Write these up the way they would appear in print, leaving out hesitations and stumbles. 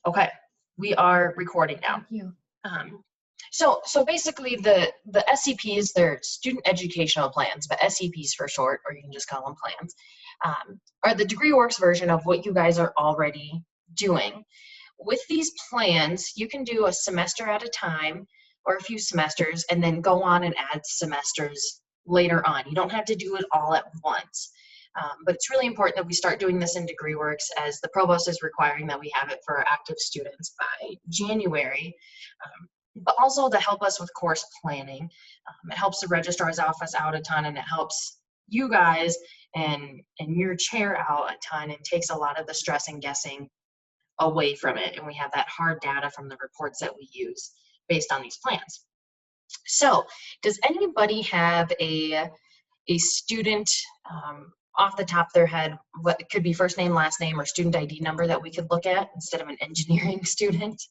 Okay, we are recording now. Thank you. So basically the SEPs, they're student educational plans, but SEPs for short, or you can just call them plans, are the DegreeWorks version of what you guys are already doing. With these plans, you can do a semester at a time or a few semesters and then go on and add semesters later on. You don't have to do it all at once. But it's really important that we start doing this in DegreeWorks, as the provost is requiring that we have it for our active students by January. But also to help us with course planning. It helps the registrar's office out a ton, and it helps you guys and your chair out a ton, and takes a lot of the stress and guessing away from it. And we have that hard data from the reports that we use based on these plans. So does anybody have a student off the top of their head, what could be first name, last name, or student ID number that we could look at instead of an engineering student?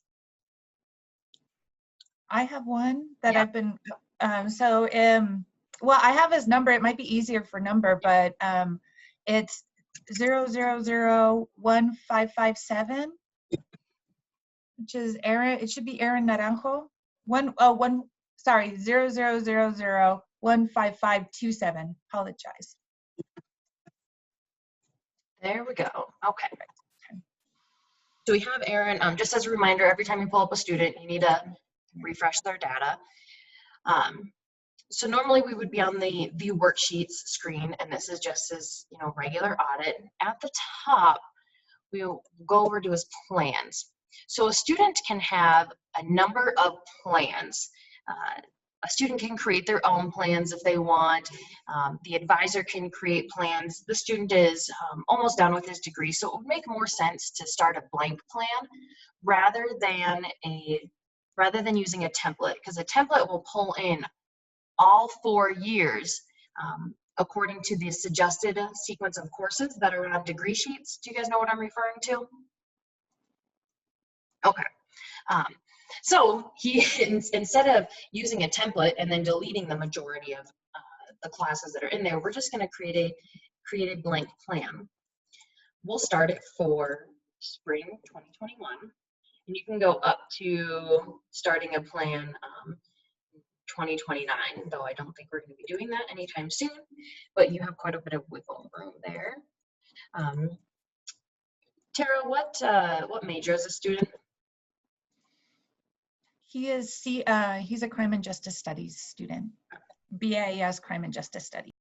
I have one that I've been, well, I have his number. It might be easier for number, but it's 0001557, which is Aaron. It should be Aaron Naranjo. 000015527. Apologize. There we go. Okay. So we have Aaron. Just as a reminder, every time you pull up a student, you need to refresh their data. So normally we would be on the view worksheets screen, and this is just his, regular audit. At the top, we'll go over to his plans. So a student can have a number of plans. A student can create their own plans if they want. The advisor can create plans. The student is almost done with his degree, so it would make more sense to start a blank plan rather than using a template, because a template will pull in all 4 years according to the suggested sequence of courses that are on degree sheets. Do you guys know what I'm referring to? Okay. So instead of using a template and then deleting the majority of the classes that are in there, we're just going to create a blank plan. We'll start it for spring 2021, and you can go up to starting a plan 2029, though I don't think we're going to be doing that anytime soon, but you have quite a bit of wiggle room there. Tara, what major is a student? He is, he's a Crime and Justice Studies student, BAS Crime and Justice Studies.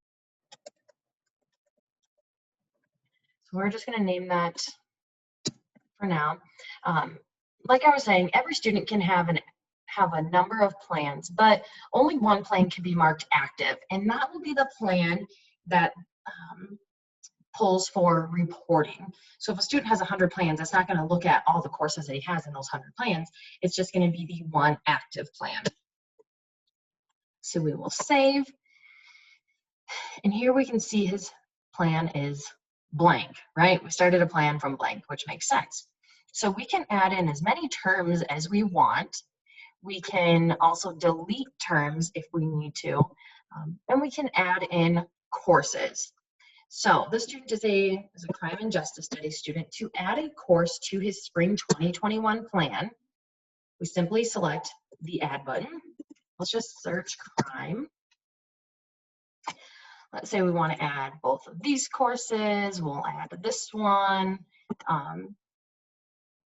So we're just going to name that for now. Like I was saying, every student can have a number of plans, but only one plan can be marked active, and that will be the plan that pulls for reporting. So if a student has 100 plans, it's not going to look at all the courses that he has in those 100 plans. It's just going to be the one active plan. So we will save, and here we can see his plan is blank, right? We started a plan from blank, which makes sense. So we can add in as many terms as we want. We can also delete terms if we need to, and we can add in courses. So this student is a Crime and Justice Studies student. To add a course to his spring 2021 plan, we simply select the Add button. Let's just search crime. Let's say we want to add both of these courses. We'll add this one.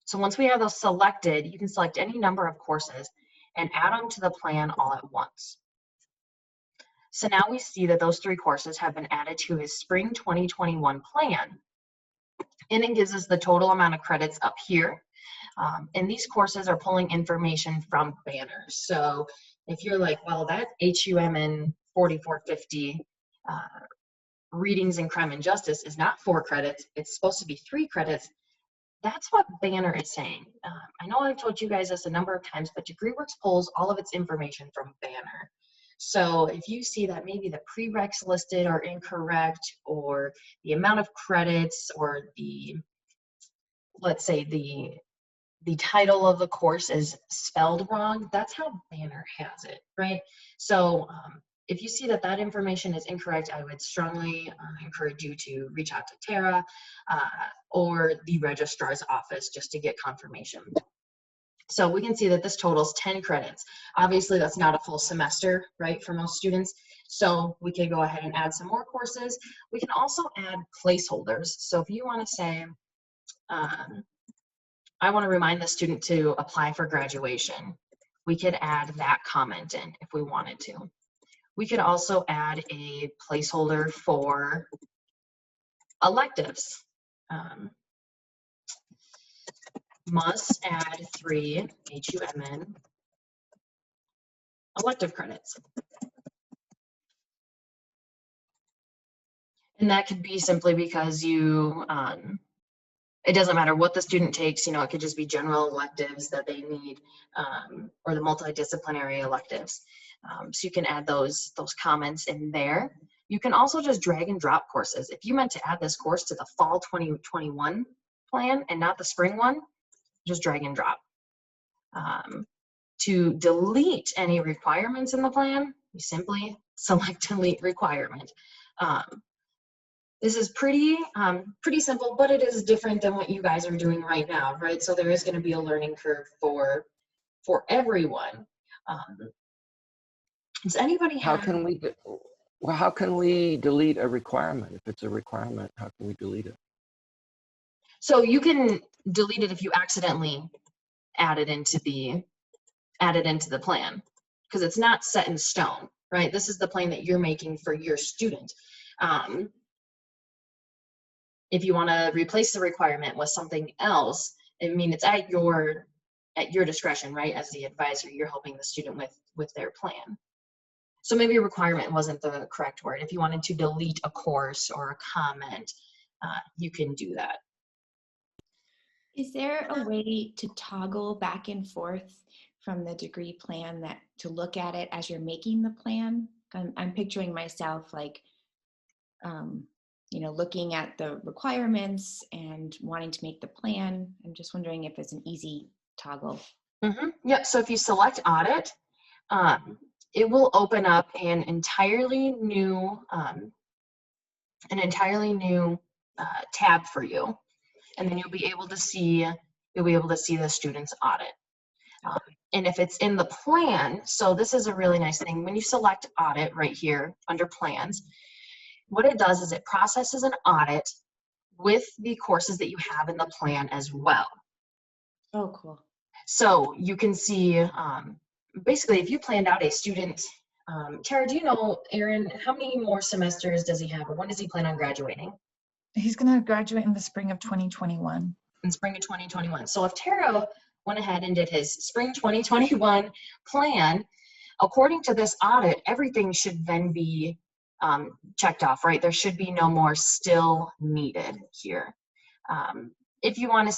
So once we have those selected, you can select any number of courses and add them to the plan all at once. So now we see that those 3 courses have been added to his spring 2021 plan. And it gives us the total amount of credits up here. And these courses are pulling information from banners. So if you're like, well, that HUMN 4450 readings in crime and justice is not 4 credits, it's supposed to be 3 credits. That's what Banner is saying. I know I've told you guys this a number of times, but DegreeWorks pulls all of its information from Banner. So if you see that maybe the prereqs listed are incorrect, or the amount of credits, or let's say the title of the course is spelled wrong, that's how Banner has it, right? So If you see that that information is incorrect, I would strongly encourage you to reach out to Tara or the registrar's office just to get confirmation. So we can see that this totals 10 credits. Obviously, that's not a full semester, right, for most students. So we can go ahead and add some more courses. We can also add placeholders. So if you want to say, I want to remind the student to apply for graduation, we could add that comment in if we wanted to. We could also add a placeholder for electives. Must add 3 HUMN elective credits. And that could be simply because you, it doesn't matter what the student takes, you know, it could just be general electives that they need, or the multidisciplinary electives. So you can add those comments in there. You can also just drag and drop courses. If you meant to add this course to the fall 2021 plan and not the spring one, just drag and drop. To delete any requirements in the plan, you simply select delete requirement. This is pretty simple, but it is different than what you guys are doing right now, right? So there is going to be a learning curve for everyone. Does anybody have? How can we delete a requirement? If it's a requirement, how can we delete it? So you can delete it if you accidentally add it into the plan, because it's not set in stone, right? This is the plan that you're making for your student. If you want to replace the requirement with something else, I mean, it's at your discretion, right? As the advisor, you're helping the student with their plan. So maybe requirement wasn't the correct word. If you wanted to delete a course or a comment, you can do that. Is there a way to toggle back and forth from the degree plan to look at it as you're making the plan? I'm picturing myself like, you know, looking at the requirements and wanting to make the plan. I'm just wondering if it's an easy toggle. Yep, so if you select audit, it will open up an entirely new tab for you, and then you'll be able to see the student's audit. And if it's in the plan, so this is a really nice thing. When you select audit right here under plans, what it does is it processes an audit with the courses that you have in the plan as well. Oh, cool. So you can see, basically, if you planned out a student, Tara, do you know, Aaron, how many more semesters does he have, or when does he plan on graduating? He's going to graduate in the spring of 2021. In spring of 2021. So if Tara went ahead and did his spring 2021 plan, according to this audit, everything should then be checked off, right? There should be no more still needed here. If you want to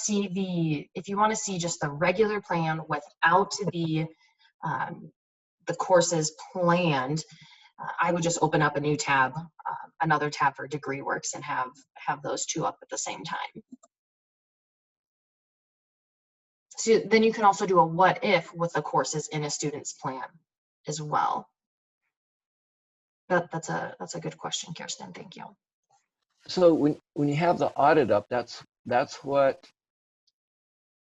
see just the regular plan without the courses planned, I would just open up a new tab, another tab for degree works, and have those two up at the same time. So then you can also do a what if with the courses in a student's plan as well. That's a good question, Kirsten. Thank you. So when you have the audit up, that's what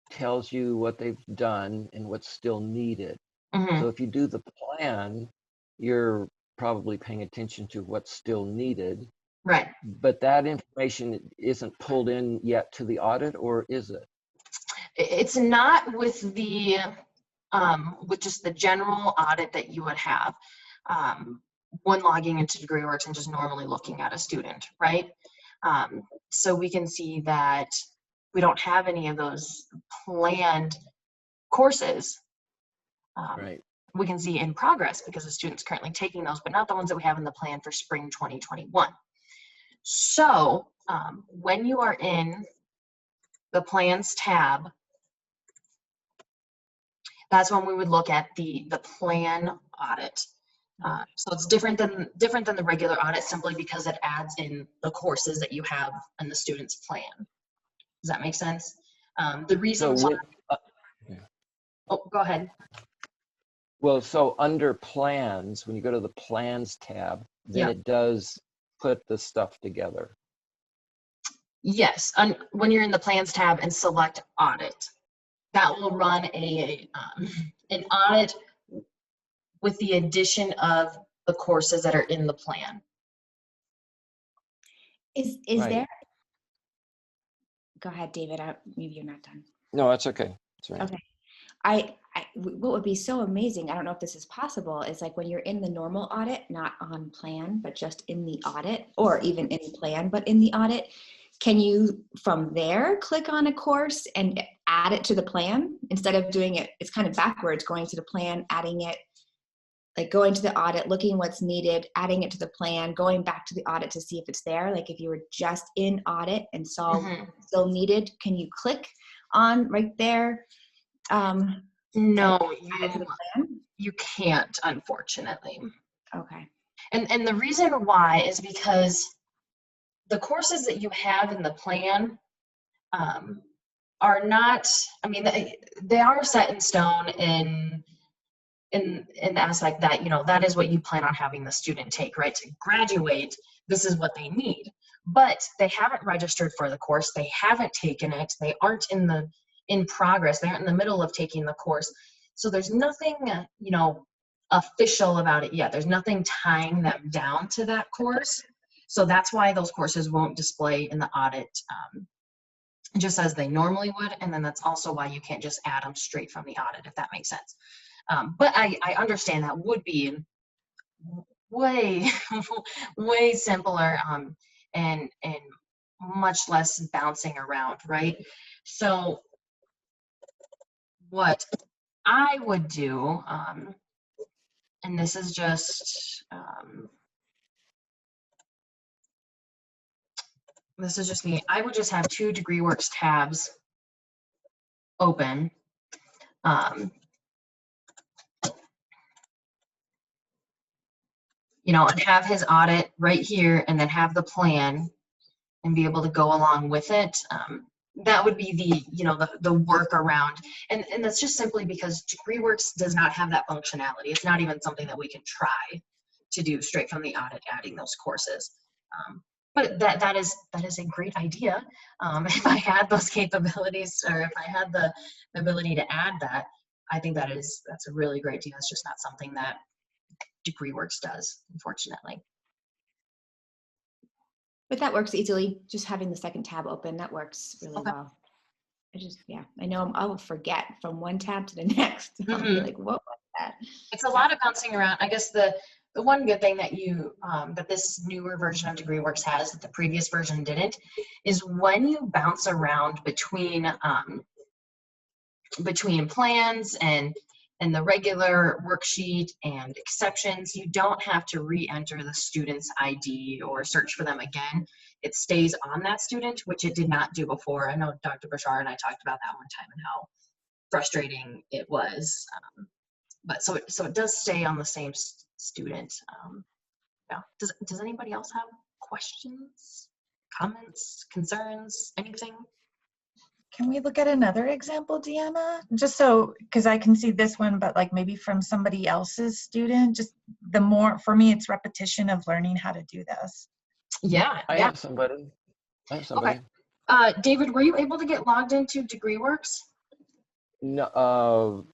tells you what they've done and what's still needed. So if you do the plan, you're probably paying attention to what's still needed. Right. But that information isn't pulled in yet to the audit, or is it? It's not with the with just the general audit that you would have when logging into DegreeWorks and just normally looking at a student, right? So we can see that we don't have any of those planned courses. Right. We can see in progress because the student's currently taking those, but not the ones that we have in the plan for spring 2021. So when you are in the plans tab, that's when we would look at the plan audit. So it's different than the regular audit simply because it adds in the courses that you have in the student's plan. Does that make sense? The reason why, oh, go ahead. Well, so under plans, when you go to the plans tab, then it does put the stuff together. Yes, when you're in the plans tab and select audit, that will run an audit with the addition of the courses that are in the plan. Is Right. there? Go ahead, David. Maybe you're not done. No, that's okay. That's right. Okay. What would be so amazing, I don't know if this is possible, is like when you're in the normal audit, not on plan, but just in the audit, or even in plan, but in the audit, can you from there click on a course and add it to the plan instead of doing it? It's kind of backwards, going to the plan, adding it, like going to the audit, looking what's needed, adding it to the plan, going back to the audit to see if it's there. Like if you were just in audit and saw what's still needed, can you click on right there? No, Add it to the plan? you can't, unfortunately. Okay. And the reason why is because the courses that you have in the plan are not, I mean, they are set in stone in the aspect that, you know, that is what you plan on having the student take, right? To graduate, this is what they need. But they haven't registered for the course. They haven't taken it. They aren't in progress. They aren't in the middle of taking the course. So there's nothing, you know, official about it yet. There's nothing tying them down to that course. So that's why those courses won't display in the audit just as they normally would. And then that's also why you can't just add them straight from the audit, if that makes sense. But I understand that would be way, way simpler and much less bouncing around, right? So what I would do, and this is just me, I would just have 2 DegreeWorks tabs open. You know, and have his audit right here and then have the plan and be able to go along with it. That would be the, you know, the workaround. And that's just simply because DegreeWorks does not have that functionality. It's not even something that we can try to do straight from the audit, adding those courses. But that is a great idea. If I had those capabilities, or if I had the ability to add that, I think that's a really great deal. It's just not something that DegreeWorks does, unfortunately. But that works easily. Just having the second tab open, that works really well. I know I will forget from one tab to the next. I'll be like, what was that? It's a lot of bouncing around. I guess the one good thing that that this newer version of DegreeWorks has that the previous version didn't is when you bounce around between plans and the regular worksheet and exceptions, you don't have to re-enter the student's ID or search for them again. It stays on that student, which it did not do before. I know Dr. Bashar and I talked about that one time and how frustrating it was. But so it does stay on the same student. Yeah. Does anybody else have questions, comments, concerns, anything? Can we look at another example, Deanna? Just so, because I can see this one, but like maybe from somebody else's student, just for me, it's repetition of learning how to do this. Yeah. I have somebody. Okay. David, were you able to get logged into DegreeWorks? No,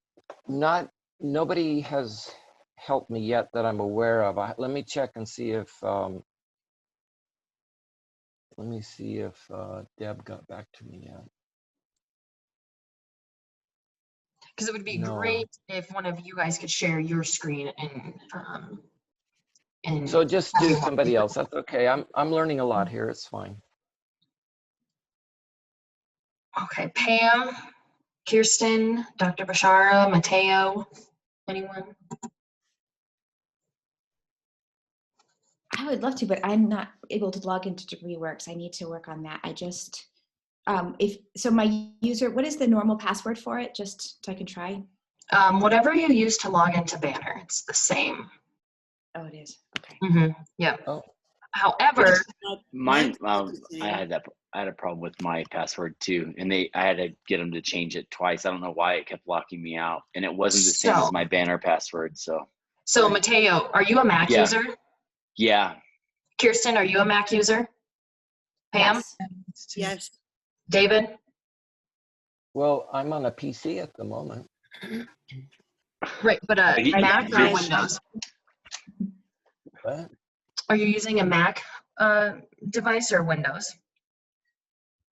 nobody has helped me yet that I'm aware of. Let me check and see if, Deb got back to me yet. Because it would be great if one of you guys could share your screen and so just do somebody else. That's okay. I'm learning a lot here. It's fine. Okay, Pam, Kirsten, Dr. Bashara, Mateo, anyone? I would love to, but I'm not able to log into DegreeWorks. I need to work on that. I just, my user, what is the normal password for it? Just so I can try. Whatever you use to log into Banner, it's the same. Oh, it is. Okay. Yeah. Oh. However, mine, I had that. I had a problem with my password too, and I had to get them to change it twice. I don't know why it kept locking me out, and it wasn't the same as my banner password. So Mateo, are you a Mac Yeah. user? Yeah. Kirsten, are you a Mac user? Pam? Yes. Yes. David? Well, I'm on a PC at the moment. Right, but Mac or Windows? What? Are you using a Mac device or Windows?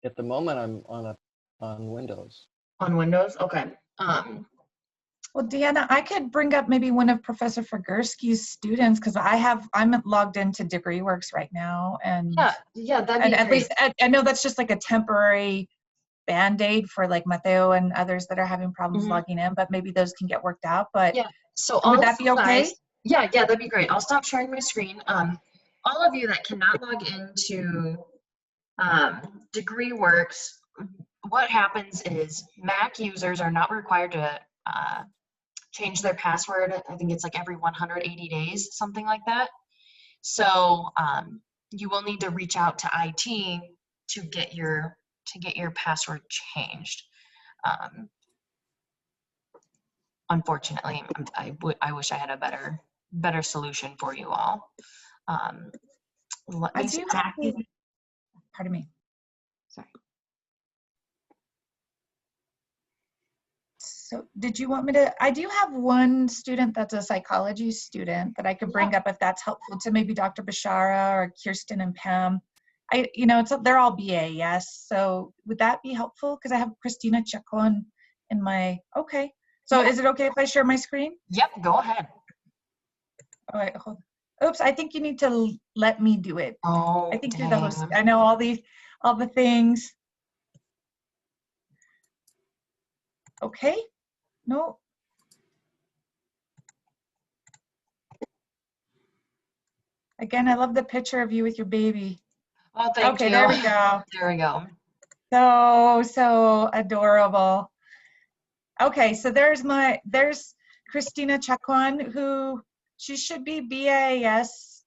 At the moment, I'm on Windows. On Windows, okay. Well, Deanna, I could bring up maybe one of Professor Fagursky's students because I'm logged into DegreeWorks right now, and yeah, that'd be at great. least I know that's just like a temporary band-aid for like Mateo and others that are having problems logging in, but maybe those can get worked out. But yeah, so would that be okay? Yeah, that'd be great. I'll stop sharing my screen. All of you that cannot log into DegreeWorks, what happens is Mac users are not required to change their password. I think it's like every 180 days, something like that. So you will need to reach out to IT to get your password changed. Unfortunately, I wish I had a better solution for you all. Let me see. Pardon me. Sorry. So did you want me to, I do have one student that's a psychology student that I could bring up if that's helpful to maybe Dr. Bashara or Kirsten and Pam. They're all BA, yes. So would that be helpful? Because I have Christina Chacon in my, okay. So is it okay if I share my screen? Yep, go ahead. All right, hold on. Oops, I think you need to let me do it. Oh, I think you're the host. I know all the things. Okay, no. Again, I love the picture of you with your baby. Oh, thank you. Okay, there we go. There we go. So adorable. Okay, so there's Christina Chacon, who she should be BAS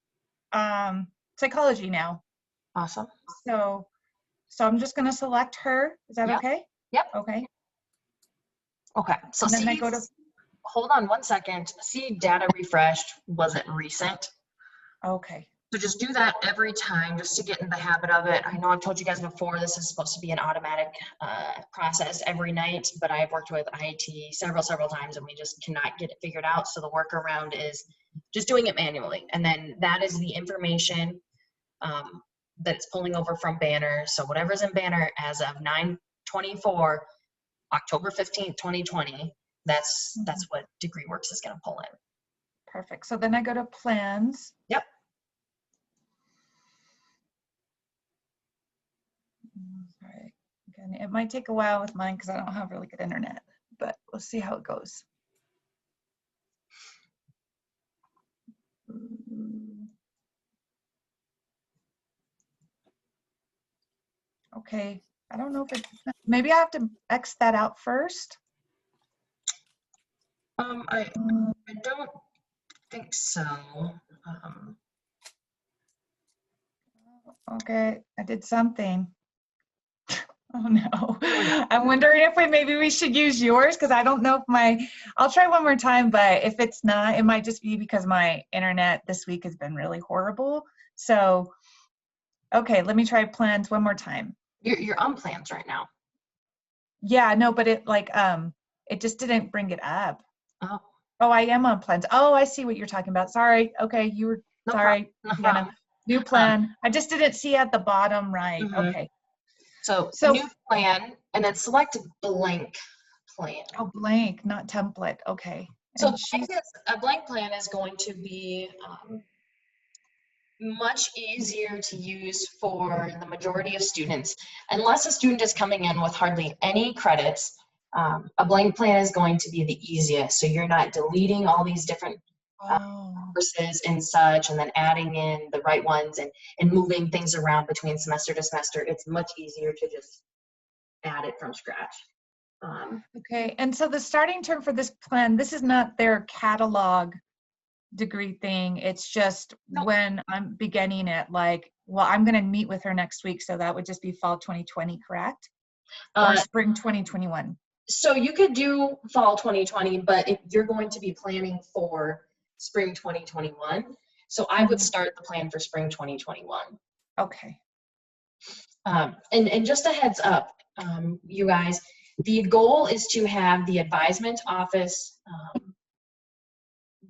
psychology now. Awesome. So I'm just gonna select her. Is that okay? Yep. Okay. Okay. So and then I go to. Hold on one second. See, data refreshed wasn't recent. Okay. So just do that every time just to get in the habit of it. I know I've told you guys before, this is supposed to be an automatic process every night, but I've worked with IT several times and we just cannot get it figured out. So the workaround is just doing it manually. And then that is the information that it's pulling over from Banner. So whatever's in Banner as of 9/24, October 15th, 2020, that's what DegreeWorks is going to pull in. Perfect. So then I go to plans. Yep. Sorry. Again, it might take a while with mine because I don't have really good internet, but we'll see how it goes. Okay. I don't know if maybe I have to X that out first. I don't think so. Okay, I did something. Oh no. I'm wondering if maybe we should use yours because I don't know if I'll try one more time, but if it's not, it might just be because my internet this week has been really horrible. So, okay, let me try plans one more time. You're on plans right now. Yeah, no, but it it just didn't bring it up. Oh. Oh, I am on plans. Oh, I see what you're talking about. Sorry. Okay, you were sorry. No problem. New plan. I just didn't see at the bottom right. Okay. So new plan, and then select blank plan. Oh, blank, not template. Okay. So a blank plan is going to be much easier to use for the majority of students. Unless a student is coming in with hardly any credits, a blank plan is going to be the easiest. So you're not deleting all these different courses and such, and then adding in the right ones and moving things around between semester to semester. It's much easier to just add it from scratch. Okay, and so the starting term for this plan, this is not their catalog degree thing. It's just when I'm beginning it, like well, I'm going to meet with her next week, so that would just be fall 2020, correct? Or Uh, spring 2021? so you could do fall 2020, but if you're going to be planning for spring 2021, so I would start the plan for spring 2021. Okay. And just a heads up, you guys, the goal is to have the advisement office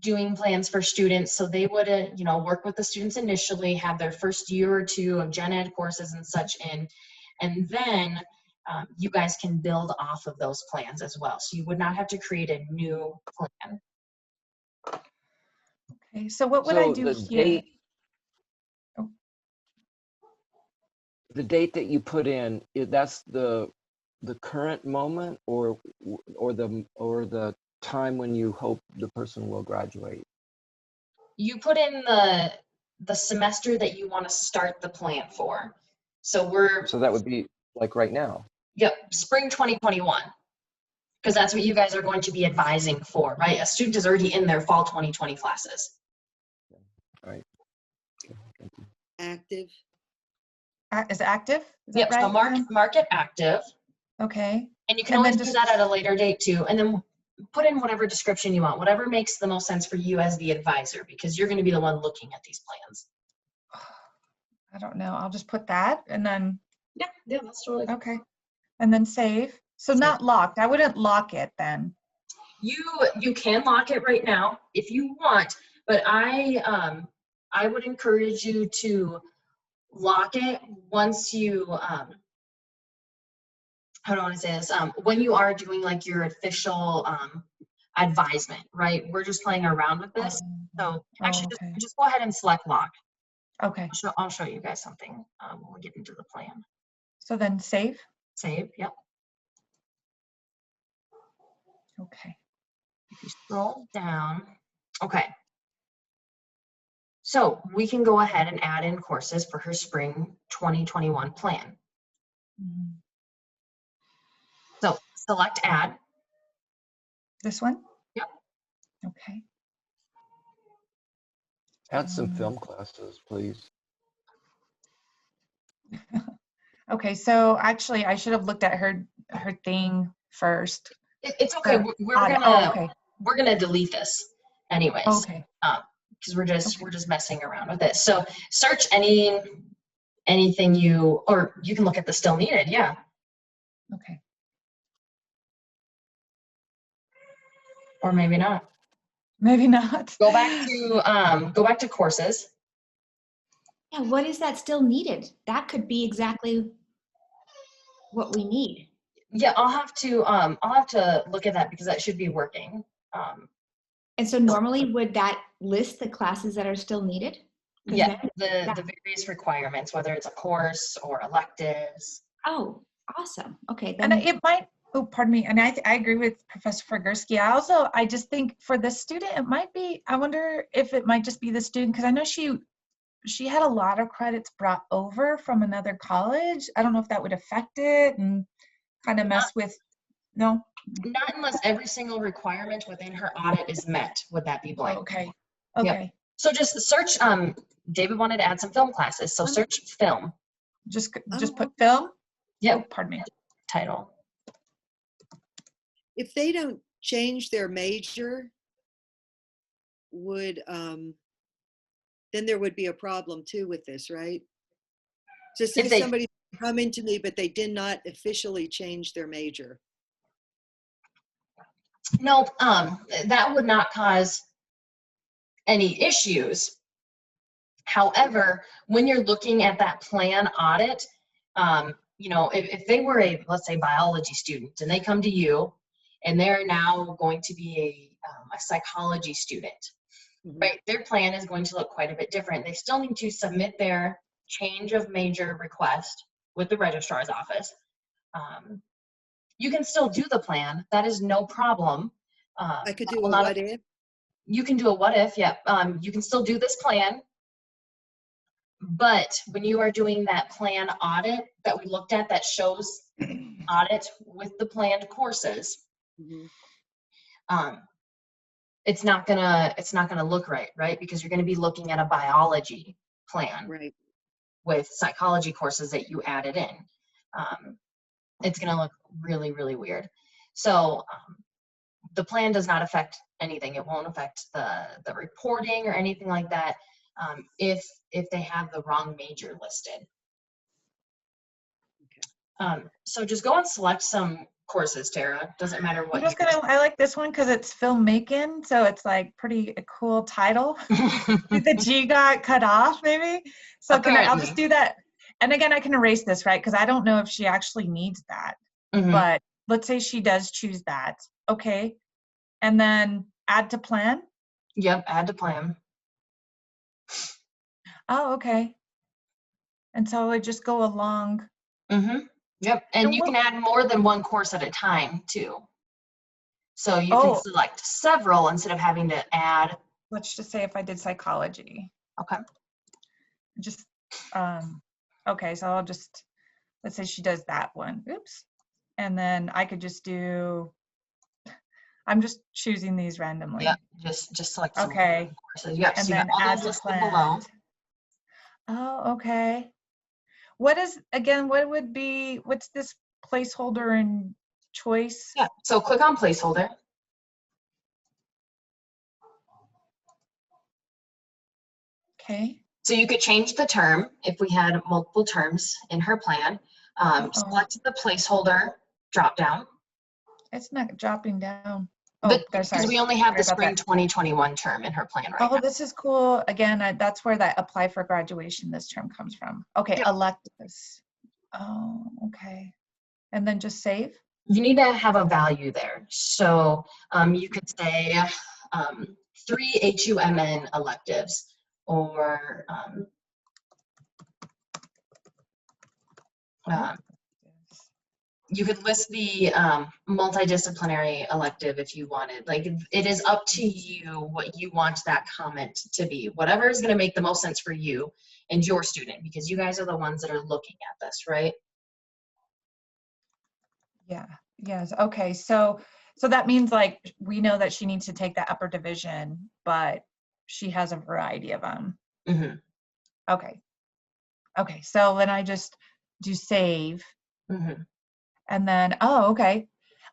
doing plans for students, so they would, work with the students initially, have their first year or two of gen ed courses and such in, and then you guys can build off of those plans as well. So you would not have to create a new plan. Okay, so what would I do here? The date that you put in, that's the current moment, or the time when you hope the person will graduate? You put in the semester that you want to start the plan for. So that would be like right now. Yep, spring 2021, because that's what you guys are going to be advising for, right? A student is already in their fall 2020 classes. Right. Active. Is it active? Is Yep, that so right? mark it active. Okay. And you can always do that at a later date too. And then put in whatever description you want, whatever makes the most sense for you as the advisor, because you're going to be the one looking at these plans. I don't know. I'll just put that and then. Yeah, that's totally fine. Okay. And then save. So not locked. I wouldn't lock it then. You can lock it right now if you want, but I would encourage you to lock it once you how do I want to say this? When you are doing like your official advisement, right? We're just playing around with this. So actually just go ahead and select lock. Okay. I'll show you guys something when we get into the plan. So then save? Save, yep. Okay. If you scroll down, okay. So we can go ahead and add in courses for her spring 2021 plan. Mm-hmm. So select add. This one? Yep. Okay. Add some film classes, please. Okay, so actually I should have looked at her thing first. It's okay. We're gonna delete this anyways. Okay. Because we're just messing around with it. So search anything or you can look at the still needed. Yeah. Okay. Or maybe not. Maybe not. Go back to courses. Yeah, what is that still needed? That could be exactly what we need. Yeah, I'll have to look at that because that should be working. And so normally would that list the classes that are still needed? Yeah, the various requirements, whether it's a course or electives. Oh, awesome. Okay. Then. And it might, oh, pardon me. And I agree with Professor Fergursky. I just think for the student, it might be, I wonder if it might just be the student, because I know she had a lot of credits brought over from another college. I don't know if that would affect it and kind of mess with, no? Not unless every single requirement within her audit is met. Would that be blank? Okay. Yep. So just search, David wanted to add some film classes. So search film. Just put film? Yeah. Oh, pardon me. Title. If they don't change their major, then there would be a problem too with this, right? So say somebody coming to me, but they did not officially change their major. No, that would not cause any issues. However, when you're looking at that plan audit, if they were let's say, biology student and they come to you and they're now going to be a psychology student, right? Their plan is going to look quite a bit different. They still need to submit their change of major request with the registrar's office. You can still do the plan. That is no problem. I could do a what if? You can do a what if, yeah. You can still do this plan. But when you are doing that plan audit that we looked at that shows audit with the planned courses, it's not gonna look right, because you're gonna be looking at a biology plan. Right. with psychology courses that you added in. It's going to look really, really weird. So the plan does not affect anything. It won't affect the reporting or anything like that if they have the wrong major listed. So just go and select some courses, Tara. Doesn't matter what. I like this one because it's filmmaking, so it's like pretty a cool title. The G got cut off, maybe. So I'll just do that. And again, I can erase this, right? Because I don't know if she actually needs that. But let's say she does choose that. Okay. And then add to plan. Yep, add to plan. Oh, okay. And so it just go along. Yep, and you can add more than one course at a time too. So you can select several instead of having to add. Let's just say if I did psychology. Okay. Just, okay, so I'll just, let's say she does that one. Oops. And then I could just do, I'm just choosing these randomly. Yeah, just select some courses. Yep, and so then add to plan. Below. Oh, okay. What's this placeholder and choice? Yeah, so click on placeholder. Okay. So you could change the term if we had multiple terms in her plan. Select the placeholder drop down. It's not dropping down. But because we only have the spring 2021 term in her plan right now. This is cool. Again, that's where that apply for graduation this term comes from. Okay, yep. Electives. Oh, okay. And then just save? You need to have a value there. So you could say 3 HUMN electives, or you could list the multidisciplinary elective if you wanted. Like, it is up to you what you want that comment to be. Whatever is going to make the most sense for you and your student, because you guys are the ones that are looking at this, right? Yeah. Yes. Okay. So that means, like, we know that she needs to take that upper division, but she has a variety of them. Okay. Okay. So then I just do save. And then, okay.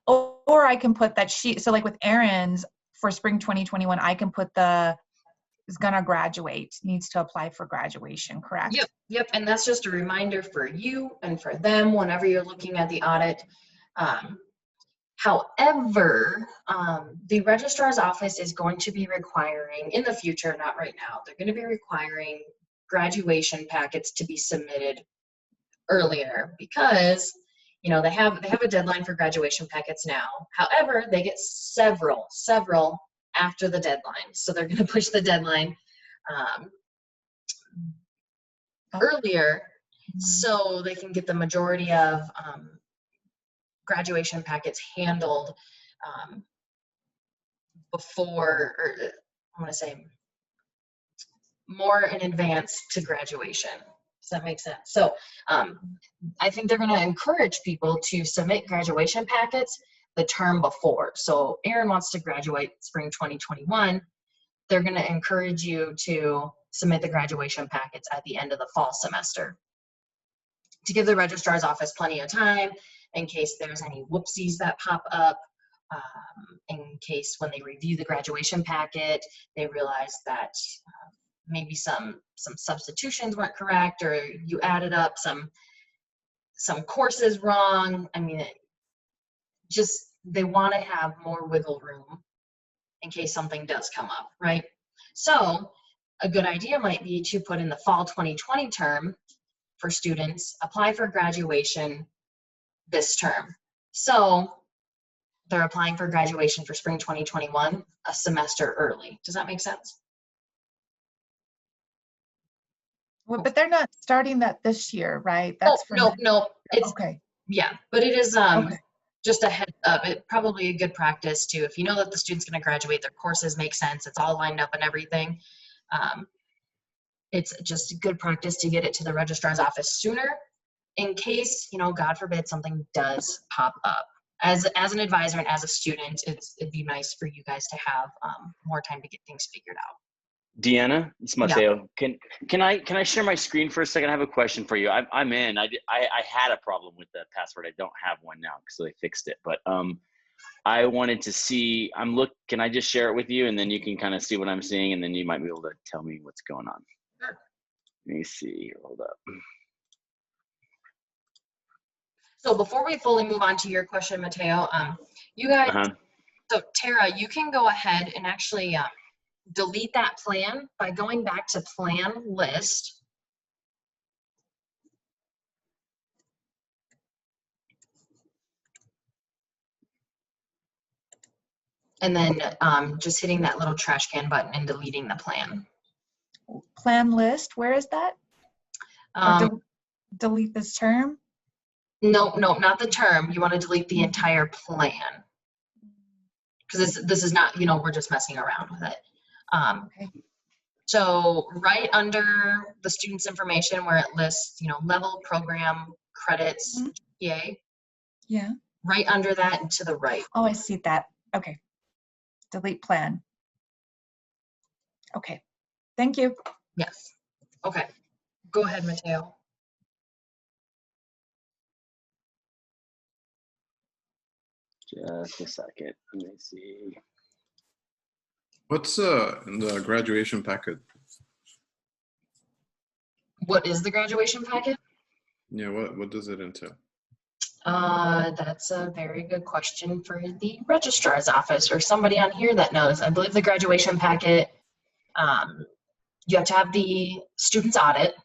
Or I can put that so like with Erin's for spring 2021, I can put is gonna graduate, needs to apply for graduation, correct? Yep. And that's just a reminder for you and for them whenever you're looking at the audit. However, the registrar's office is going to be requiring, in the future, not right now, they're going to be requiring graduation packets to be submitted earlier, because they have a deadline for graduation packets now. However, they get several after the deadline, so they're going to push the deadline earlier so they can get the majority of graduation packets handled before, or I want to say more in advance to graduation. Does that make sense? So I think they're going to encourage people to submit graduation packets the term before. So Erin wants to graduate spring 2021. They're going to encourage you to submit the graduation packets at the end of the fall semester to give the registrar's office plenty of time in case there's any whoopsies that pop up, in case when they review the graduation packet, they realize that maybe some substitutions weren't correct, or you added up some courses wrong. I mean, they want to have more wiggle room in case something does come up, right? So a good idea might be to put in the fall 2020 term for students, apply for graduation this term. So they're applying for graduation for spring 2021 a semester early. Does that make sense? Well, but they're not starting that this year, right? That's no. It's okay. Yeah, but it is just a heads up. It's probably a good practice too. If you know that the student's going to graduate, their courses make sense, it's all lined up and everything. It's just good practice to get it to the registrar's office sooner, in case, God forbid, something does pop up. As an advisor and as a student, it'd be nice for you guys to have more time to get things figured out. Deanna, it's Mateo. Can I share my screen for a second? I have a question for you. I'm in. I had a problem with the password. I don't have one now because they fixed it. But I wanted to see. Can I just share it with you, and then you can kind of see what I'm seeing, and then you might be able to tell me what's going on. Sure. Let me see. Hold up. So before we fully move on to your question, Mateo, you guys. So Tara, you can go ahead and actually delete that plan by going back to plan list. And then just hitting that little trash can button and deleting the plan. Plan list, where is that? Delete this term? No, not the term. You want to delete the entire plan. Because this is not, we're just messing around with it. Okay. So right under the student's information where it lists, level, program, credits, GPA. Yeah. Right under that and to the right. Oh, I see that. Okay. Delete plan. Okay. Thank you. Yes. Okay. Go ahead, Mateo. Just a second. Let me see. What's in the graduation packet? What is the graduation packet? Yeah, what does it entail? That's a very good question for the registrar's office or somebody on here that knows. I believe the graduation packet, you have to have the student's audit,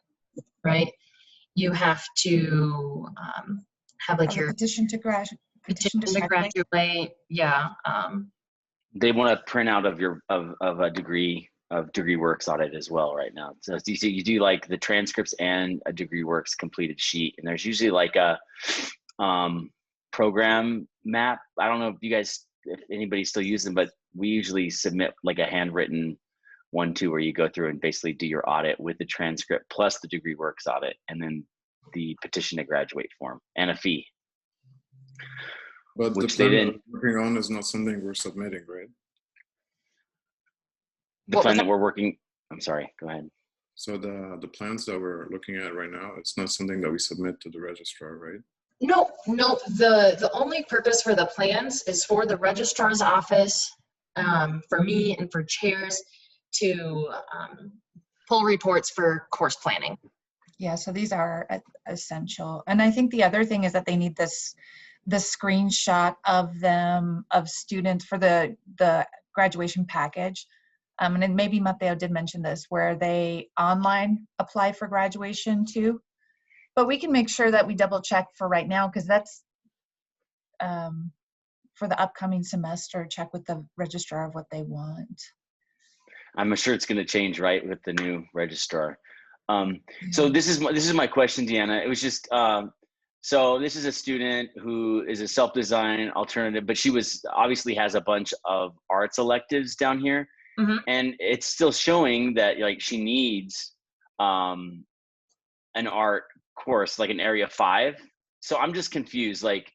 right? You have to have like your petition to graduate. Yeah. They want a printout of a degree works audit as well right now. So you do like the transcripts and a degree works completed sheet, and there's usually like a program map. I don't know if anybody still uses them, but we usually submit like a handwritten 1-2 where you go through and basically do your audit with the transcript plus the degree works audit, and then the petition to graduate form and a fee. But which the plan they that didn't. we're working on is not something we're submitting, right? The plan that we're working. I'm sorry. Go ahead. So the plans that we're looking at right now, it's not something that we submit to the registrar, right? No. The only purpose for the plans is for the registrar's office, for me and for chairs to pull reports for course planning. Yeah, so these are essential. And I think the other thing is that they need the screenshot of students for the graduation package. And then maybe Mateo did mention this, where they online apply for graduation too. But we can make sure that we double check for right now, because that's for the upcoming semester, check with the registrar of what they want. I'm sure it's going to change, right, with the new registrar. So this is my question, Deanna. It was just, so this is a student who is a self-design alternative, but she obviously has a bunch of arts electives down here. Mm-hmm. And it's still showing that like she needs an art course, like an area 5. So I'm just confused. Like,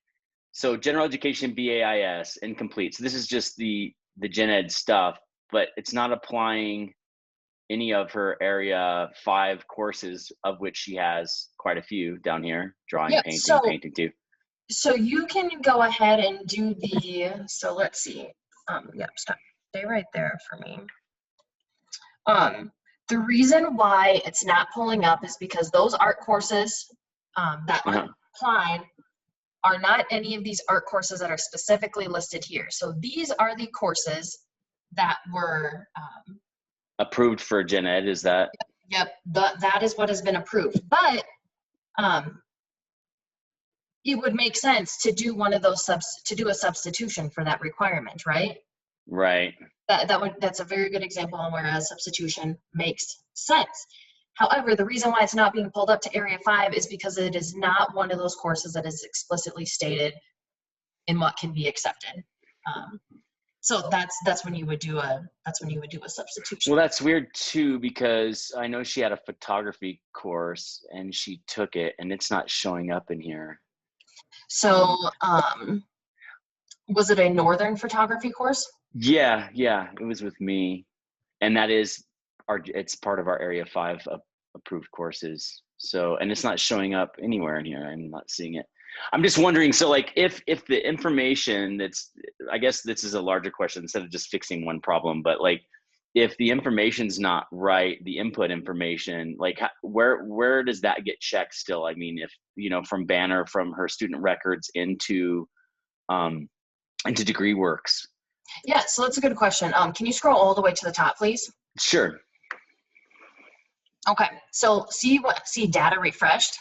so general education, BAIS, incomplete. So this is just the gen ed stuff, but it's not applying any of her area 5 courses, of which she has quite a few down here: drawing, painting too. So you can go ahead and do so let's see. Stay right there for me. The reason why it's not pulling up is because those art courses that are applied are not any of these art courses that are specifically listed here. So these are the courses that were approved for gen ed. Is that? Yep, that is what has been approved. But it would make sense to do one of those to do a substitution for that requirement, right? Right. That's a very good example on where a substitution makes sense. However, the reason why it's not being pulled up to area 5 is because it is not one of those courses that is explicitly stated in what can be accepted. So that's when you would do a substitution. Well, that's weird too, because I know she had a photography course and she took it, and it's not showing up in here. So, was it a northern photography course? Yeah, it was with me, and that is it's part of our Area 5 approved courses. So, and it's not showing up anywhere in here. I'm not seeing it. I'm just wondering, so like if the information that's, I guess this is a larger question instead of just fixing one problem, but like if the information's not right, the input information, like where does that get checked still? I mean, if, you know, from Banner, from her student records into DegreeWorks. Yeah, so that's a good question. Can you scroll all the way to the top, please? Sure. Okay, so see data refreshed?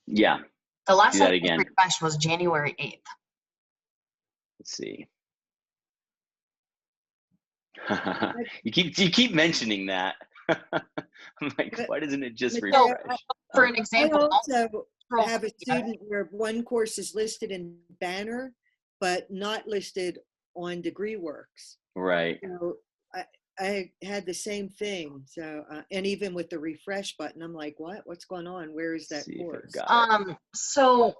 Yeah. The last Do that time it was again. refreshed was January 8th. Let's see. you keep mentioning that. I'm like, why doesn't it just refresh? For an example, I also have a student where one course is listed in Banner, but not listed on DegreeWorks. Right. So I had the same thing. So, and even with the refresh button, I'm like, what's going on? Where is that course? So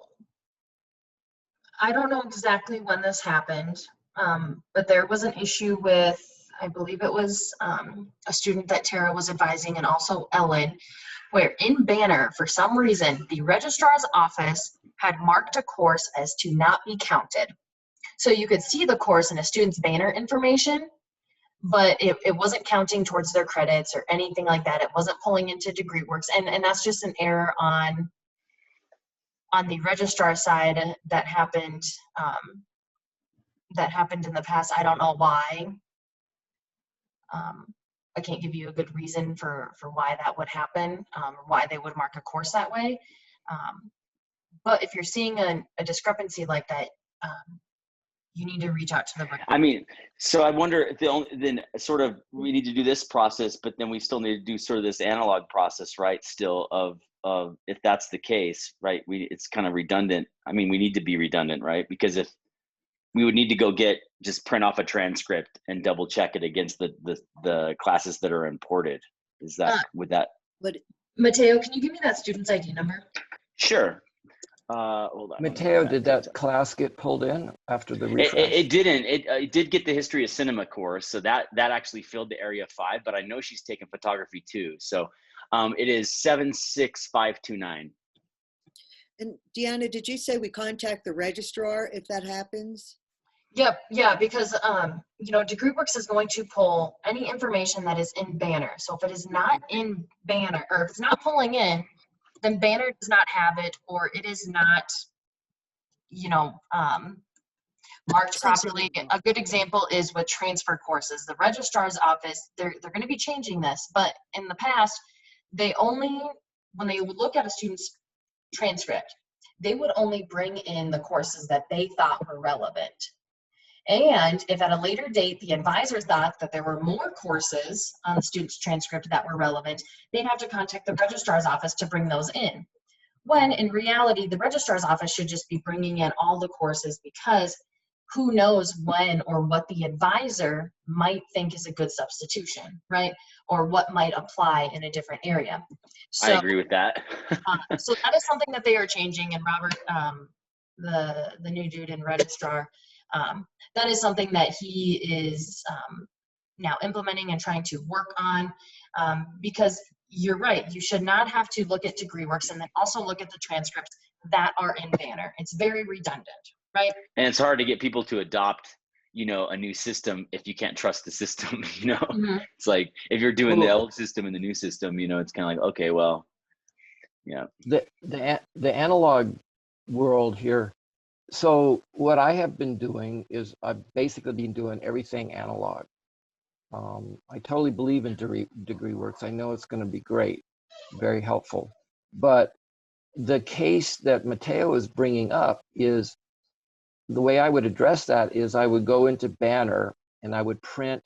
I don't know exactly when this happened, but there was an issue with, I believe it was a student that Tara was advising, and also Ellen, where in Banner, for some reason, the registrar's office had marked a course as to not be counted. So you could see the course in a student's Banner information, but it wasn't counting towards their credits or anything like that. It wasn't pulling into DegreeWorks, and that's just an error on the registrar side that happened in the past. I don't know why. I can't give you a good reason for why that would happen, why they would mark a course that way. But if you're seeing a discrepancy like that, you need to reach out to the registrar. I mean, so I wonder if then sort of we need to do this process, but then we still need to do sort of this analog process, right? Still of if that's the case, right? It's kind of redundant. I mean, we need to be redundant, right? Because if we would need to go just print off a transcript and double check it against the classes that are imported. Is that, Mateo, can you give me that student's ID number? Sure. Hold on. Mateo, did that class get pulled in after the refresh? It didn't. It did get the history of cinema course, so that actually filled the Area 5. But I know she's taken photography too. So it is 76529. And Deanna, did you say we contact the registrar if that happens? Yep, yeah, because you know, DegreeWorks is going to pull any information that is in Banner. So if it is not in Banner, or if it's not pulling in, then Banner does not have it, or it is not, you know, marked properly. A good example is with transfer courses. The registrar's office, they're going to be changing this, but in the past, they only, when they would look at a student's transcript, they would only bring in the courses that they thought were relevant. And if at a later date, the advisor thought that there were more courses on the student's transcript that were relevant, they'd have to contact the registrar's office to bring those in. When in reality, the registrar's office should just be bringing in all the courses, because who knows when or what the advisor might think is a good substitution, right? Or what might apply in a different area. So, I agree with that. So that is something that they are changing, and Robert, the new dude in registrar, that is something that he is now implementing and trying to work on, because you're right, you should not have to look at DegreeWorks and then also look at the transcripts that are in Banner. It's very redundant, right? And it's hard to get people to adopt, you know, a new system if you can't trust the system, you know? Mm-hmm. It's like, if you're doing the old system and the new system, you know, it's kind of like, okay, well, yeah. The analog world here. So what I have been doing is I've basically been doing everything analog. I totally believe in DegreeWorks. I know it's going to be great, very helpful. But the case that Mateo is bringing up is, the way I would address that is I would go into Banner and I would print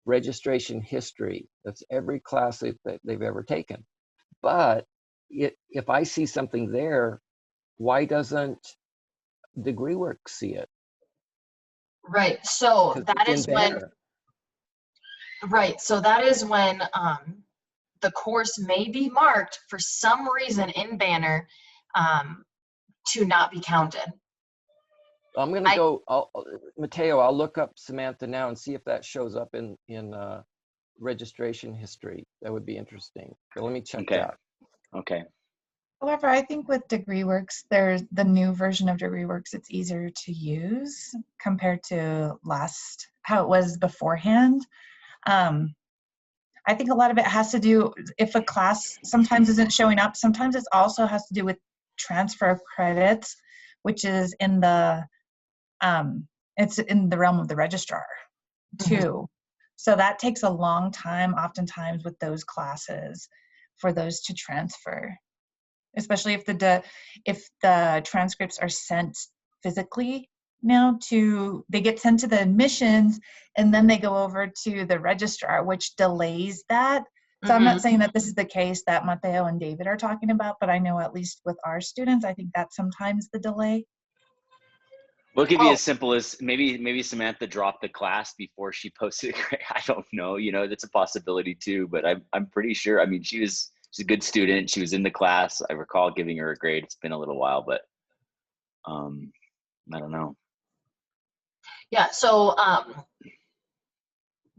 registration history. That's every class that they've ever taken. But if I see something there, why doesn't DegreeWorks see it? Right. So that is when. Right. So that is when the course may be marked for some reason in Banner to not be counted. I'm going to go, Mateo, I'll look up Samantha now and see if that shows up in registration history. That would be interesting. So let me check Okay. that. Okay. However, I think with DegreeWorks, there's the new version of DegreeWorks, it's easier to use compared to how it was beforehand. I think a lot of it has to do, if a class sometimes isn't showing up, sometimes it also has to do with transfer of credits, which is in the, it's in the realm of the registrar too. So that takes a long time, oftentimes with those classes, for those to transfer, especially if the transcripts are sent physically now they get sent to the admissions and then they go over to the registrar, which delays that. So I'm not saying that this is the case that Mateo and David are talking about, but I know at least with our students, I think that's sometimes the delay. Well, it could be as simple as maybe Samantha dropped the class before she posted it. I don't know, that's a possibility too, but I'm pretty sure. I mean, she's a good student. She was in the class. I recall giving her a grade. It's been a little while, but I don't know. Yeah, so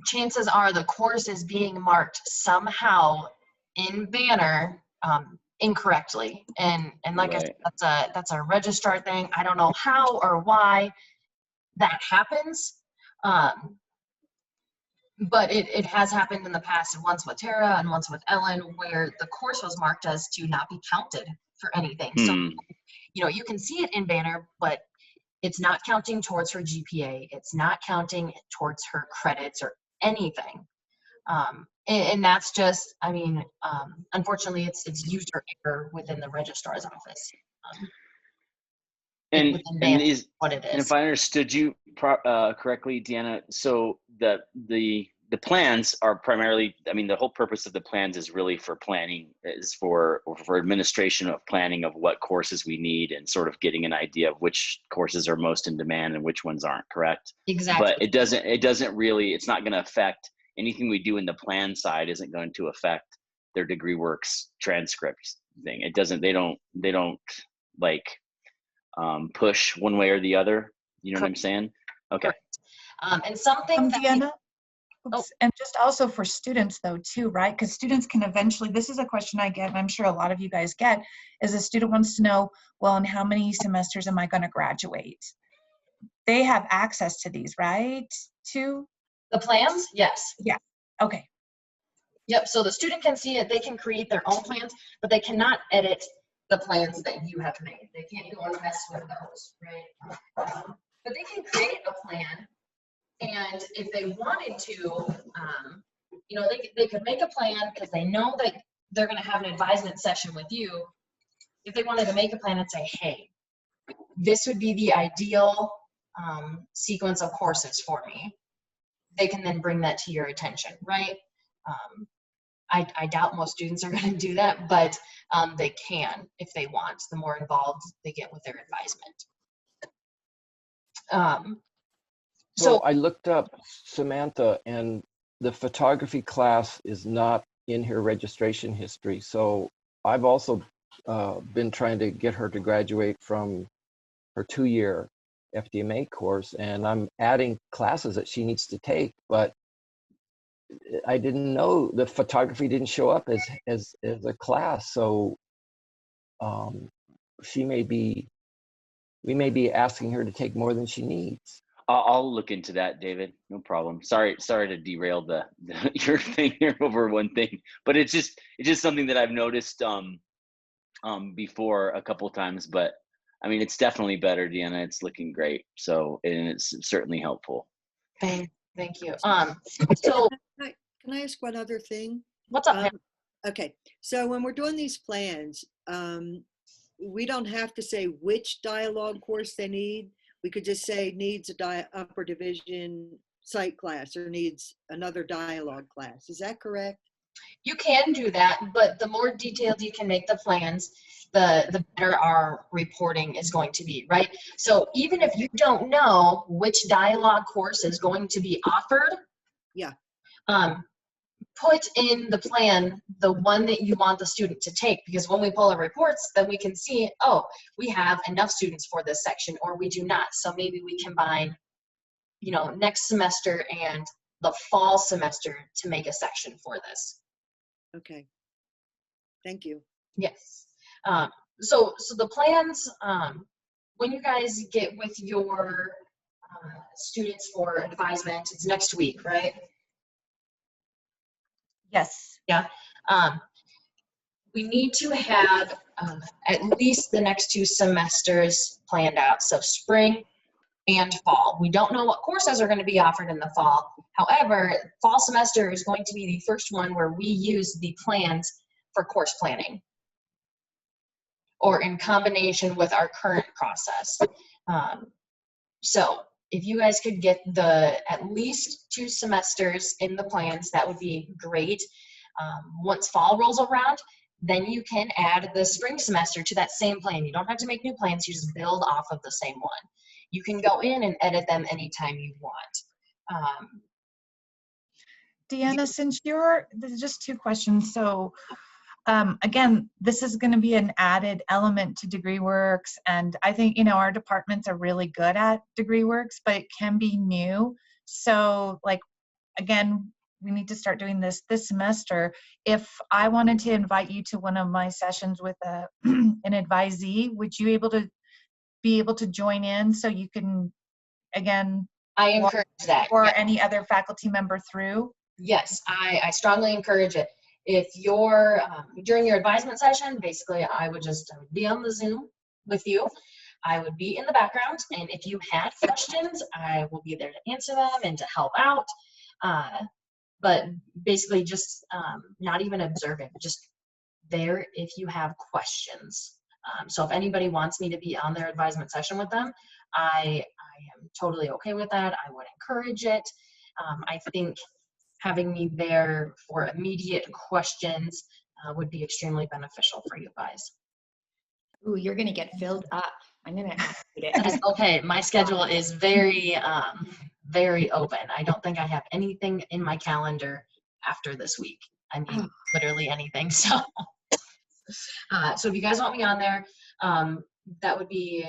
chances are the course is being marked somehow in Banner incorrectly, and like Right. I said, that's a registrar thing. I don't know how or why that happens, but it has happened in the past, once with Tara and once with Ellen, where the course was marked as to not be counted for anything. So you can see it in Banner, but it's not counting towards her GPA. It's not counting towards her credits or anything. And that's just, unfortunately, it's user error within the registrar's office. And what it is. And if I understood you correctly, Deanna, so the plans are primarily, the whole purpose of the plans is really for planning, is for administration of planning of what courses we need and sort of getting an idea of which courses are most in demand and which ones aren't, correct? Exactly. But it doesn't really, it's not going to affect anything we do in the plan side. Isn't going to affect their DegreeWorks transcripts thing. It doesn't, they don't like push one way or the other. You know what I'm saying? Okay. And something that Deanna, and just also for students though too, right? Because students can eventually, this is a question I get, and I'm sure a lot of you guys get, is a student wants to know, well, in how many semesters am I going to graduate? They have access to these, right? To the plans? Yes. Yeah. Okay. Yep. So the student can see it. They can create their own plans, but they cannot edit the plans that you have made. They can't go and mess with those, right? But they can create a plan, and if they wanted to, they could make a plan because they know that they're going to have an advisement session with you. If they wanted to make a plan and say, hey, this would be the ideal sequence of courses for me, they can then bring that to your attention, right? I doubt most students are going to do that, but they can if they want, the more involved they get with their advisement. So I looked up Samantha, and the photography class is not in her registration history. So I've also been trying to get her to graduate from her 2-year FDMA course, and I'm adding classes that she needs to take, but I didn't know the photography didn't show up as a class. So we may be asking her to take more than she needs. I'll look into that, David. No problem. Sorry to derail your thing here over one thing, but it's just something that I've noticed before a couple of times. But it's definitely better, Deanna. It's looking great. So, and it's certainly helpful. Thank you. So can I ask one other thing? What's up? Okay, so when we're doing these plans, we don't have to say which dialogue course they need. We could just say needs a upper division psych class or needs another dialogue class. Is that correct? You can do that, but the more detailed you can make the plans, the better our reporting is going to be, right? So even if you don't know which dialogue course is going to be offered, yeah, put in the plan the one that you want the student to take, because when we pull our reports, then we can see, oh, we have enough students for this section, or we do not. So maybe we combine, next semester and the fall semester to make a section for this. Okay. Thank you. Yes. So the plans, when you guys get with your students for advisement, it's next week, right? Yes. Yeah. We need to have at least the next 2 semesters planned out. So spring and fall. We don't know what courses are going to be offered in the fall. However, fall semester is going to be the first one where we use the plans for course planning, or in combination with our current process. So if you guys could get at least 2 semesters in the plans, that would be great. Once fall rolls around, then you can add the spring semester to that same plan. You don't have to make new plans, you just build off of the same one. You can go in and edit them anytime you want. Deanna, since there's just 2 questions. So again, this is going to be an added element to DegreeWorks, and I think, our departments are really good at DegreeWorks, but it can be new. So like, again, we need to start doing this semester. If I wanted to invite you to one of my sessions with an advisee, would you be able to join in so you can, again, I encourage that. Or yeah. any other faculty member through? Yes, I strongly encourage it. If you're, during your advisement session, basically I would be on the Zoom with you. I would be in the background, and if you had questions, I will be there to answer them and to help out. But basically just not even observing, just there if you have questions. So if anybody wants me to be on their advisement session with them, I am totally okay with that. I would encourage it. I think having me there for immediate questions would be extremely beneficial for you guys. Ooh, you're going to get filled up. I'm going to ask you to. That is okay. My schedule is very, very open. I don't think I have anything in my calendar after this week. I mean, literally anything. So, so if you guys want me on there, that would be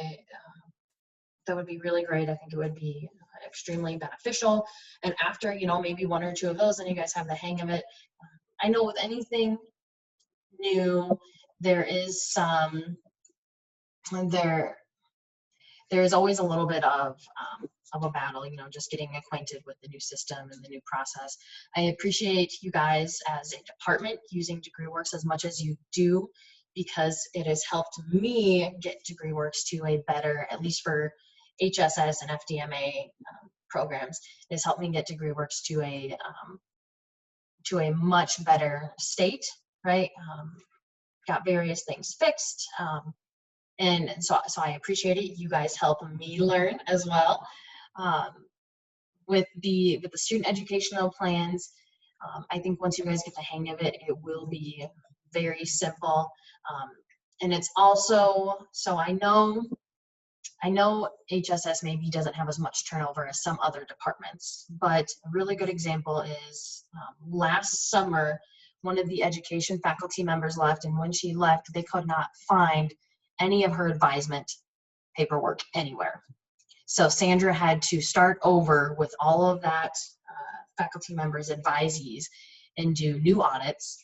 really great. I think it would be extremely beneficial. And after, maybe 1 or 2 of those, then you guys have the hang of it. I know with anything new, there is there's always a little bit of a battle, just getting acquainted with the new system and the new process. I appreciate you guys as a department using DegreeWorks as much as you do, because it has helped me get DegreeWorks to a better, at least for HSS and FDMA programs, it has helped me get DegreeWorks to a much better state, right? Got various things fixed. And so I appreciate it. You guys help me learn as well. With the student educational plans, I think once you guys get the hang of it, it will be very simple. And it's also, so I know HSS maybe doesn't have as much turnover as some other departments, but a really good example is last summer, one of the education faculty members left, and when she left, they could not find any of her advisement paperwork anywhere. So Sandra had to start over with all of that faculty members' advisees and do new audits,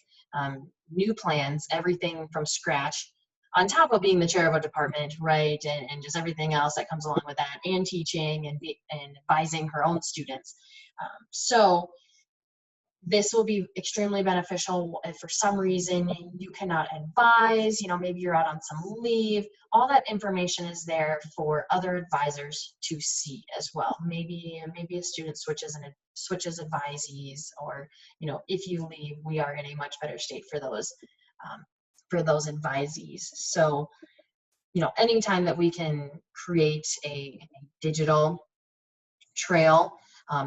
new plans, everything from scratch, on top of being the chair of a department, right, and just everything else that comes along with that, and teaching and advising her own students. So this will be extremely beneficial if for some reason you cannot advise, maybe you're out on some leave. All that information is there for other advisors to see as well. Maybe a student switches advisees, or if you leave, we are in a much better state for those advisees. So anytime that we can create a digital trail,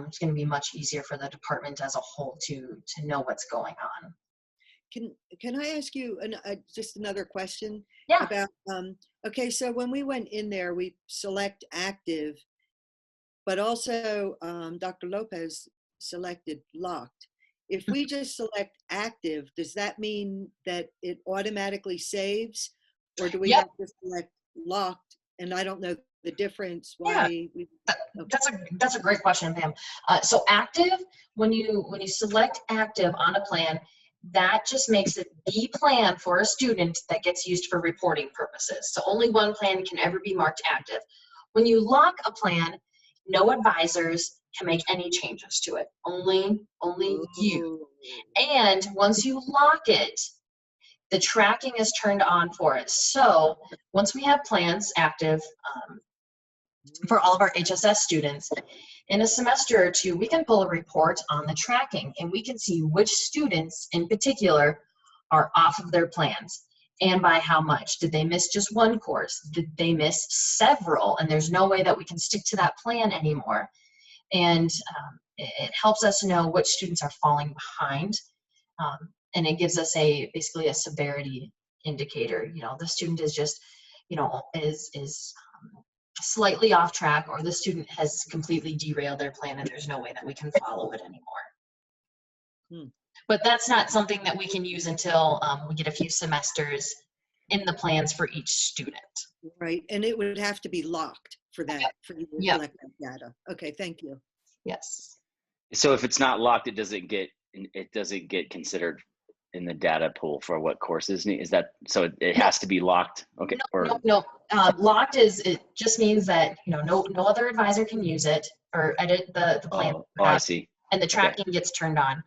it's going to be much easier for the department as a whole to know what's going on. Can I ask you just another question? Yeah. About okay, so when we went in there, we select active, but also Dr. Lopez selected locked. If we just select active, does that mean that it automatically saves, or do we have to select locked? And I don't know the difference, Yeah. why we, That's a great question, Pam. So active, when you select active on a plan, that just makes it the plan for a student that gets used for reporting purposes. So only one plan can ever be marked active. When you lock a plan, no advisors can make any changes to it. Only you. And once you lock it, the tracking is turned on for it. So once we have plans active for all of our HSS students, in a semester or two, we can pull a report on the tracking and we can see which students in particular are off of their plans and by how much. Did they miss just one course? Did they miss several? And there's no way that we can stick to that plan anymore. And it helps us know which students are falling behind. And it gives us basically a severity indicator. You know, the student is just, you know, is slightly off track, or the student has completely derailed their plan and there's no way that we can follow it anymore. But that's not something that we can use until we get a few semesters in the plans for each student. right, and it would have to be locked for that, for you to collect that data. Okay, thank you. Yes. So if it's not locked, it doesn't get considered in the data pool for what courses need. Is that so? It has to be locked. Okay. No. Locked it just means that, you know, no other advisor can use it or edit the plan. Oh, I see. And the tracking gets turned on.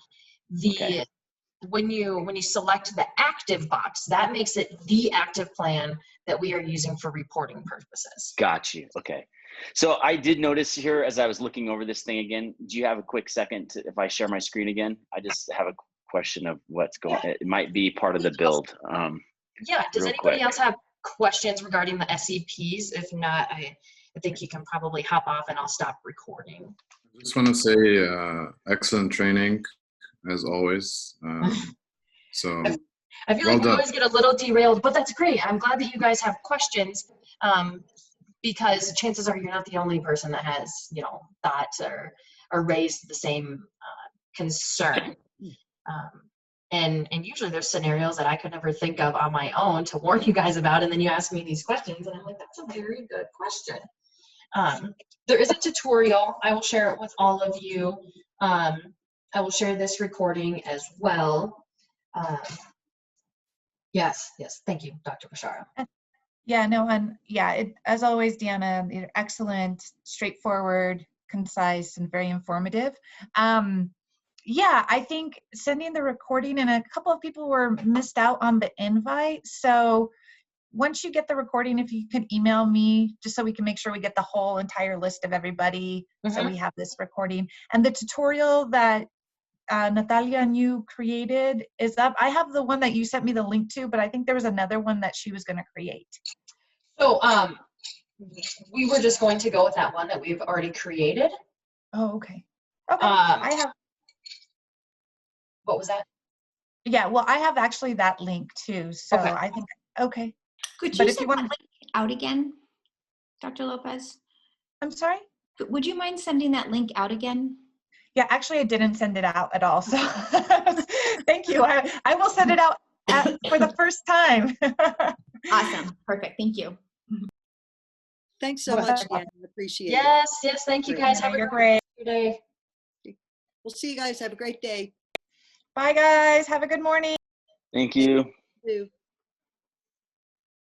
When you select the active box, that makes it the active plan that we are using for reporting purposes. Got you. Okay. So I did notice here as I was looking over this thing again, do you have a quick second if I share my screen again? I just have a question of what's going on. It might be part of the build. Yeah, does anybody else have questions regarding the SEPs? If not, I think you can probably hop off and I'll stop recording. I just want to say excellent training as always. So I feel like we always get a little derailed, but that's great. I'm glad that you guys have questions, because chances are you're not the only person that has, you know, thoughts or raised the same concern. And usually there's scenarios that I could never think of on my own to warn you guys about, and then you ask me these questions, and I'm like, that's a very good question. There is a tutorial. I will share it with all of you. I will share this recording as well. Yes, thank you, Dr. Bashara. Yeah, no, and yeah, as always, Deanna, you're excellent, straightforward, concise, and very informative. Yeah, I think sending the recording, and a couple of people were missed out on the invite. So once you get the recording, if you could email me, just so we can make sure we get the whole entire list of everybody, so we have this recording. And the tutorial that Natalia and you created is up. I have the one that you sent me the link to, but I think there was another one that she was going to create. So we were just going to go with that one that we've already created. Oh, okay. Okay. I have. What was that? Yeah, well, I have actually that link too. So okay. I think, okay. Could you send that link out again, Dr. Lopez? I'm sorry? Would you mind sending that link out again? Yeah, actually, I didn't send it out at all. So thank you. I will send it out for the first time. Awesome. Perfect. Thank you. Thanks so much, Dan. I appreciate it. Yes. Thank you guys. Have a great day. We'll see you guys. Have a great day. Bye, guys. Have a good morning. Thank you. You too.